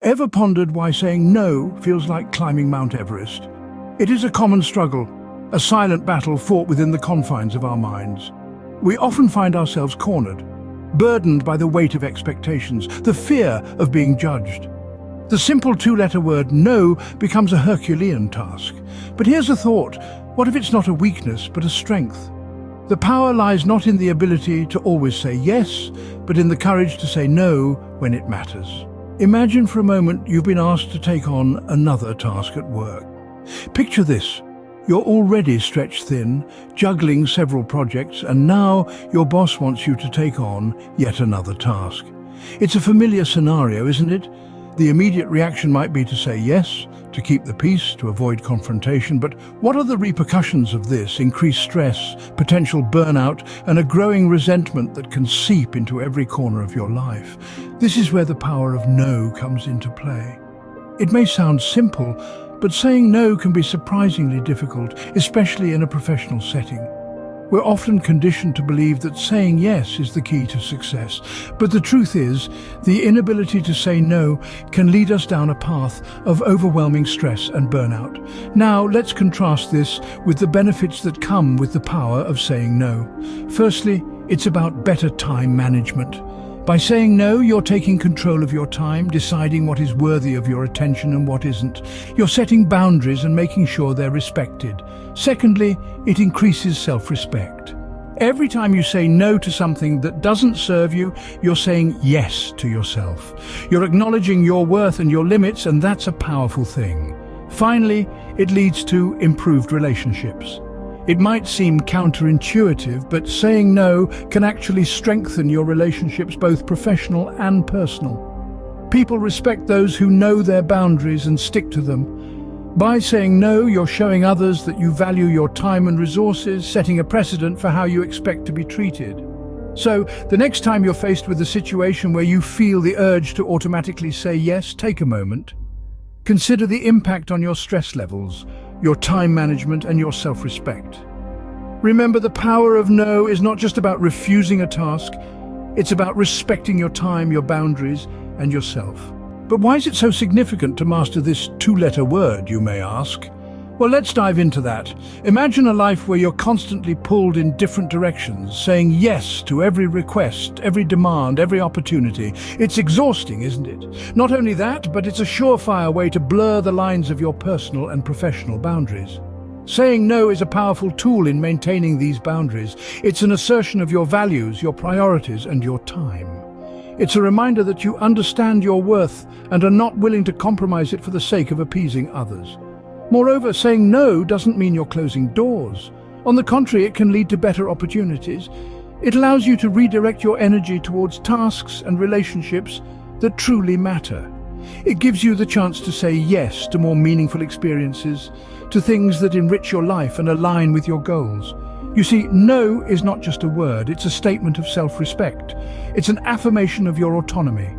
Ever pondered why saying no feels like climbing Mount Everest? It is a common struggle, a silent battle fought within the confines of our minds. We often find ourselves cornered, burdened by the weight of expectations, the fear of being judged. The simple two-letter word no becomes a Herculean task. But here's a thought: what if it's not a weakness but a strength? The power lies not in the ability to always say yes, but in the courage to say no when it matters. Imagine for a moment you've been asked to take on another task at work. Picture this: you're already stretched thin, juggling several projects, and now your boss wants you to take on yet another task. It's a familiar scenario, isn't it? The immediate reaction might be to say yes, to keep the peace, to avoid confrontation, but what are the repercussions of this? Increased stress, potential burnout, and a growing resentment that can seep into every corner of your life. This is where the power of no comes into play. It may sound simple, but saying no can be surprisingly difficult, especially in a professional setting. We're often conditioned to believe that saying yes is the key to success. But the truth is, the inability to say no can lead us down a path of overwhelming stress and burnout. Now, let's contrast this with the benefits that come with the power of saying no. Firstly, it's about better time management. By saying no, you're taking control of your time, deciding what is worthy of your attention and what isn't. You're setting boundaries and making sure they're respected. Secondly, it increases self-respect. Every time you say no to something that doesn't serve you, you're saying yes to yourself. You're acknowledging your worth and your limits, and that's a powerful thing. Finally, it leads to improved relationships. It might seem counterintuitive, but saying no can actually strengthen your relationships, both professional and personal. People respect those who know their boundaries and stick to them. By saying no, you're showing others that you value your time and resources, setting a precedent for how you expect to be treated. So, the next time you're faced with a situation where you feel the urge to automatically say yes, take a moment. Consider the impact on your stress levels, your time management, and your self-respect. Remember, the power of no is not just about refusing a task, it's about respecting your time, your boundaries, and yourself. But why is it so significant to master this two-letter word, you may ask? Well, let's dive into that. Imagine a life where you're constantly pulled in different directions, saying yes to every request, every demand, every opportunity. It's exhausting, isn't it? Not only that, but it's a surefire way to blur the lines of your personal and professional boundaries. Saying no is a powerful tool in maintaining these boundaries. It's an assertion of your values, your priorities, and your time. It's a reminder that you understand your worth and are not willing to compromise it for the sake of appeasing others. Moreover, saying no doesn't mean you're closing doors. On the contrary, it can lead to better opportunities. It allows you to redirect your energy towards tasks and relationships that truly matter. It gives you the chance to say yes to more meaningful experiences, to things that enrich your life and align with your goals. You see, no is not just a word, it's a statement of self-respect. It's an affirmation of your autonomy.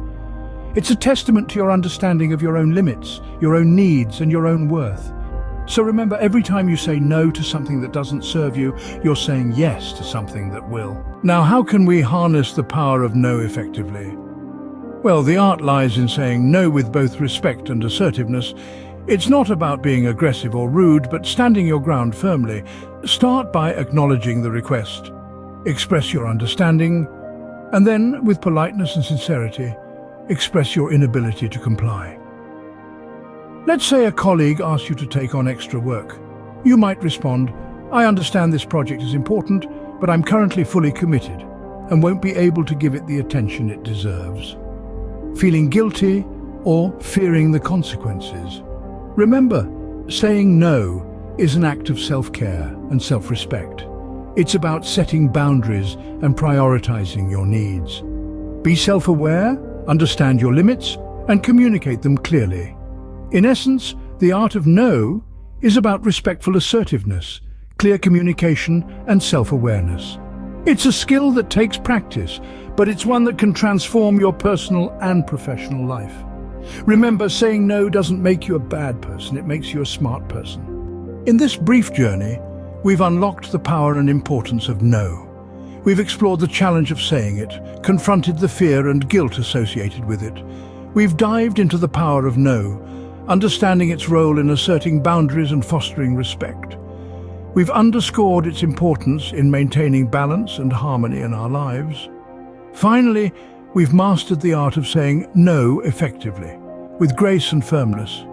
It's a testament to your understanding of your own limits, your own needs, and your own worth. So remember, every time you say no to something that doesn't serve you, you're saying yes to something that will. Now, how can we harness the power of no effectively? Well, the art lies in saying no with both respect and assertiveness. It's not about being aggressive or rude, but standing your ground firmly. Start by acknowledging the request. Express your understanding, and then, with politeness and sincerity, express your inability to comply. Let's say a colleague asks you to take on extra work. You might respond, "I understand this project is important, but I'm currently fully committed and won't be able to give it the attention it deserves." Feeling guilty or fearing the consequences? Remember, saying no is an act of self-care and self-respect. It's about setting boundaries and prioritizing your needs. Be self-aware, understand your limits, and communicate them clearly. In essence, the art of no is about respectful assertiveness, clear communication, and self-awareness. It's a skill that takes practice, but it's one that can transform your personal and professional life. Remember, saying no doesn't make you a bad person, it makes you a smart person. In this brief journey, we've unlocked the power and importance of no. We've explored the challenge of saying it, confronted the fear and guilt associated with it. We've dived into the power of no, understanding its role in asserting boundaries and fostering respect. We've underscored its importance in maintaining balance and harmony in our lives. Finally, we've mastered the art of saying no effectively, with grace and firmness.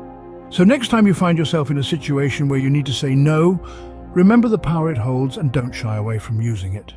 So next time you find yourself in a situation where you need to say no, remember the power it holds and don't shy away from using it.